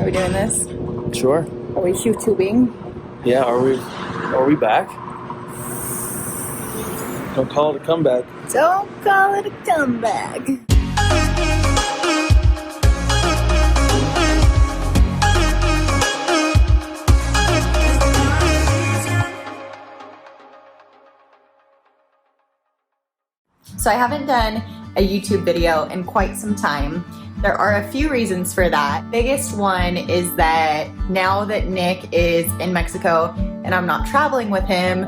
Are we doing this? Sure. Are we YouTubing? Yeah, are we back? Don't call it a comeback. Don't call it a comeback. So I haven't done a YouTube video in quite some time. There are a few reasons for that. Biggest one is that now that Nick is in Mexico and I'm not traveling with him,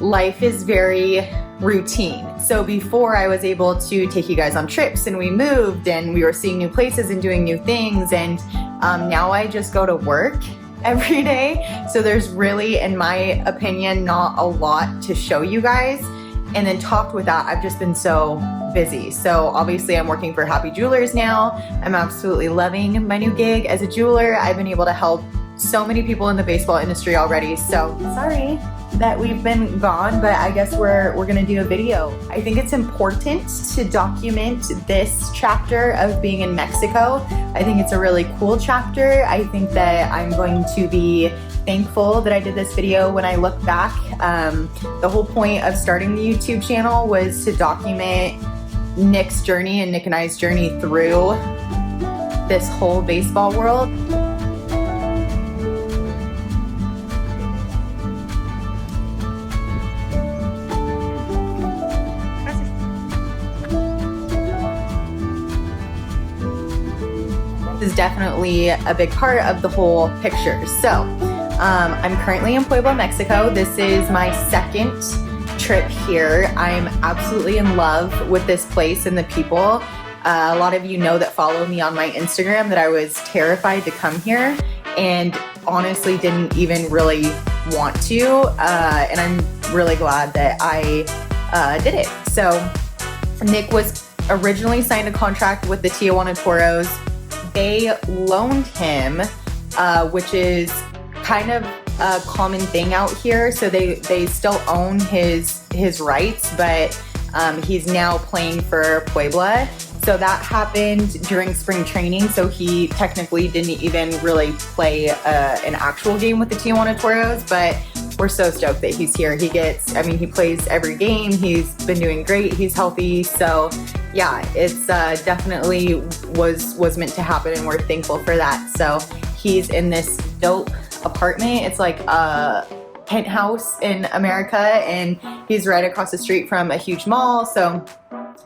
life is very routine. So before I was able to take you guys on trips and we moved and we were seeing new places and doing new things, and now I just go to work every day. So there's really, in my opinion, not a lot to show you guys. And then topped with that, I've just been so busy. So obviously I'm working for Happy Jewelers now. I'm absolutely loving my new gig as a jeweler. I've been able to help so many people in the baseball industry already. So sorry that we've been gone, but I guess we're gonna do a video. I think it's important to document this chapter of being in Mexico. I think it's a really cool chapter. I think that I'm going to be thankful that I did this video when I look back. The whole point of starting the YouTube channel was to document Nick's journey and Nick and I's journey through this whole baseball world. This is definitely a big part of the whole picture. So I'm currently in Puebla, Mexico. This is my second trip here. I'm absolutely in love with this place and the people. A lot of you know that follow me on my Instagram that I was terrified to come here and honestly didn't even really want to. And I'm really glad that I did it. So Nick was originally signed a contract with the Tijuana Torres. They loaned him, which is kind of a common thing out here. So they still own his rights, but he's now playing for Puebla. So that happened during spring training. So he technically didn't even really play an actual game with the Tijuana Torres, but we're so stoked that he's here. He plays every game. He's been doing great. He's healthy. So yeah, it's definitely was meant to happen, and we're thankful for that. So he's in this dope apartment. It's like a penthouse in America, and he's right across the street from a huge mall. So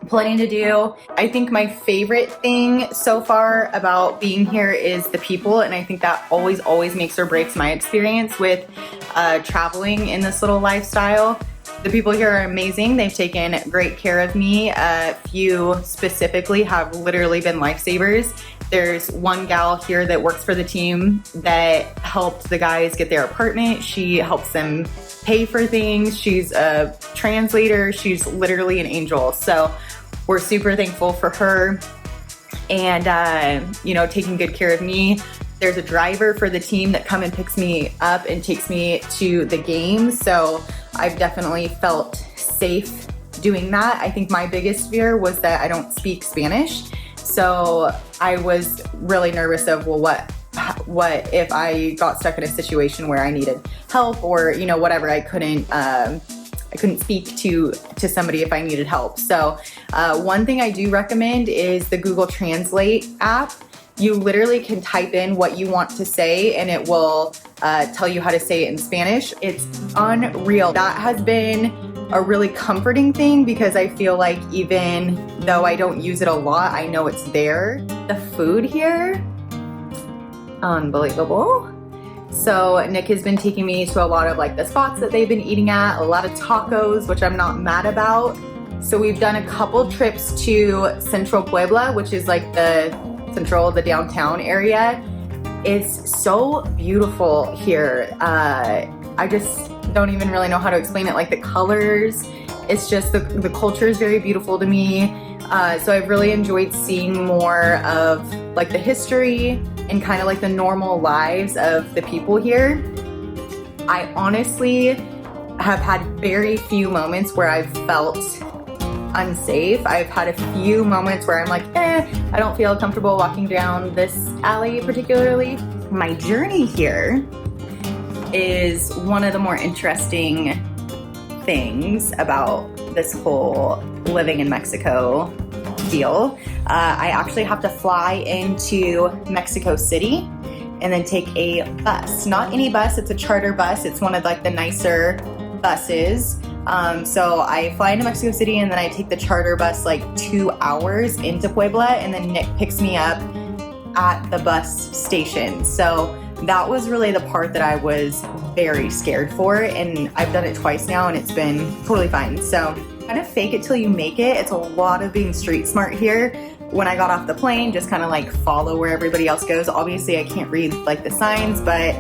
plenty to do. I think my favorite thing so far about being here is the people, and I think that always makes or breaks my experience with traveling in this little lifestyle. The people here are amazing. They've taken great care of me. A few specifically have literally been lifesavers. There's one gal here that works for the team that helped the guys get their apartment. She helps them pay for things. She's a translator. She's literally an angel. So we're super thankful for her and, taking good care of me. There's a driver for the team that come and picks me up and takes me to the game. So I've definitely felt safe doing that. I think my biggest fear was that I don't speak Spanish. So I was really nervous of, well, what if I got stuck in a situation where I needed help or, whatever, I couldn't speak to somebody if I needed help. So one thing I do recommend is the Google Translate app. You literally can type in what you want to say and it will tell you how to say it in Spanish. It's unreal. That has been a really comforting thing because I feel like even though I don't use it a lot, I know it's there. The food here, unbelievable. So Nick has been taking me to a lot of the spots that they've been eating at, a lot of tacos, which I'm not mad about. So we've done a couple trips to Central Puebla, which is the downtown area. It's so beautiful here. I just don't even really know how to explain it. The colors, it's just the culture is very beautiful to me. So I've really enjoyed seeing more of the history and kind of the normal lives of the people here. I honestly have had very few moments where I've felt unsafe. I've had a few moments where I'm like, I don't feel comfortable walking down this alley particularly. My journey here is one of the more interesting things about this whole living in Mexico deal. I actually have to fly into Mexico City and then take a bus. Not any bus, it's a charter bus. It's one of like the nicer buses. So I fly into Mexico City and then I take the charter bus like 2 hours into Puebla, and then Nick picks me up at the bus station. So that was really the part that I was very scared for, and I've done it twice now and it's been totally fine. So kind of fake it till you make it. It's a lot of being street smart here. When I got off the plane, just kind of like follow where everybody else goes. Obviously I can't read like the signs, but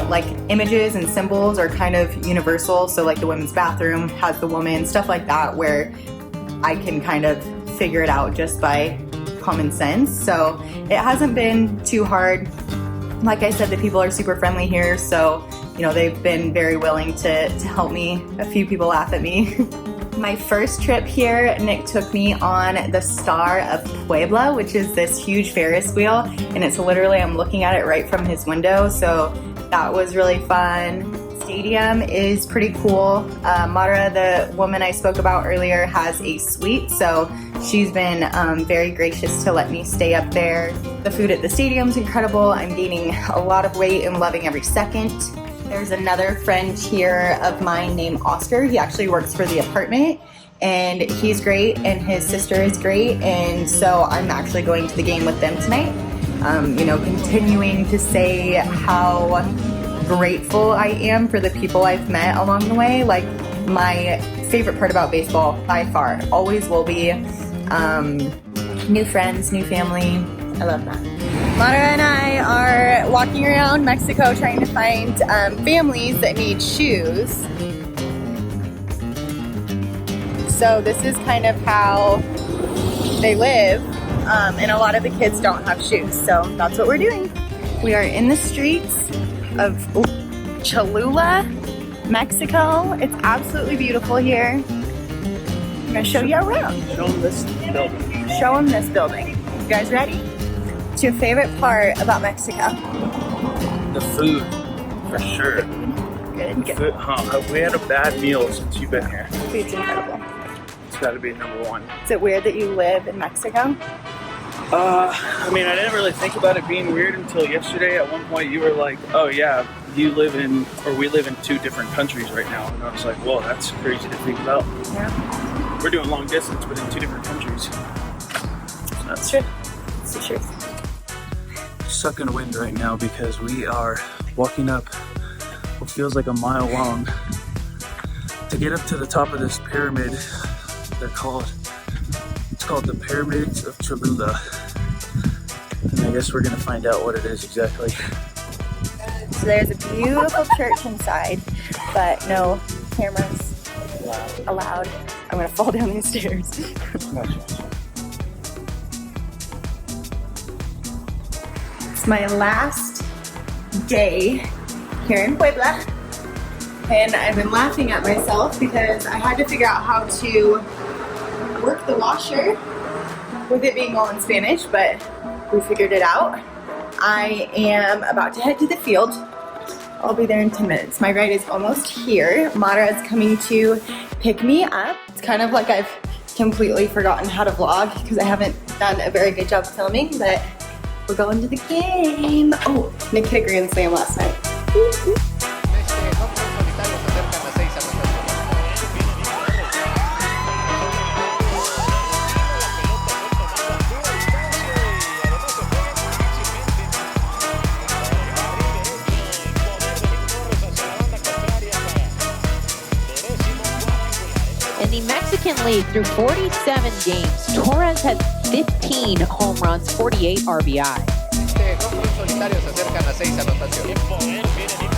like images and symbols are kind of universal. So like the women's bathroom has the woman, stuff like that, where I can kind of figure it out just by common sense. So it hasn't been too hard. Like I said, the people are super friendly here, so you know, they've been very willing to help me. A few people laugh at me. My first trip here, Nick took me on the Star of Puebla, which is this huge Ferris wheel, and it's literally, I'm looking at it right from his window, so that was really fun. Stadium is pretty cool. Mara, the woman I spoke about earlier, has a suite, so she's been very gracious to let me stay up there. The food at the stadium's incredible. I'm gaining a lot of weight and loving every second. There's another friend here of mine named Oscar. He actually works for the apartment, and he's great, and his sister is great, and so I'm actually going to the game with them tonight. You know, continuing to say how grateful I am for the people I've met along the way. Like, my favorite part about baseball by far always will be new friends, new family. I love that. Mara and I are walking around Mexico trying to find families that need shoes. So this is kind of how they live, and a lot of the kids don't have shoes, so that's what we're doing. We are in the streets of Cholula, Mexico. It's absolutely beautiful here. I'm gonna show you around. Show them this building. Show them this building. You guys ready? What's your favorite part about Mexico? The food, for sure. Good, good. Food, have we had a bad meal since you've been here? Food's incredible. It's got to be number one. Is it weird that you live in Mexico? I mean, I didn't really think about it being weird until yesterday. At one point, you were like, "Oh yeah, you live in, or we live in 2 different countries right now," and I was like, "Whoa, that's crazy to think about." Yeah. We're doing long distance, but in 2 different countries. That's true. It's the truth. Sucking wind right now because we are walking up what feels like a mile long to get up to the top of this pyramid. It's called the Pyramids of Cholula, and I guess we're gonna find out what it is exactly. So there's a beautiful church inside, but no cameras allowed. I'm gonna fall down these stairs. It's my last day here in Puebla, and I've been laughing at myself because I had to figure out how to work the washer with it being all in Spanish, but we figured it out. I am about to head to the field. I'll be there in 10 minutes. My ride is almost here. Mara is coming to pick me up. It's kind of like I've completely forgotten how to vlog because I haven't done a very good job filming, but we're going to the game. Oh, Nick hit a grand slam last night. Woo-hoo. In the Mexican League, through 47 games, Torres has 15 home runs, 48 RBI. Este home run solitario se acercan a 6 anotaciones.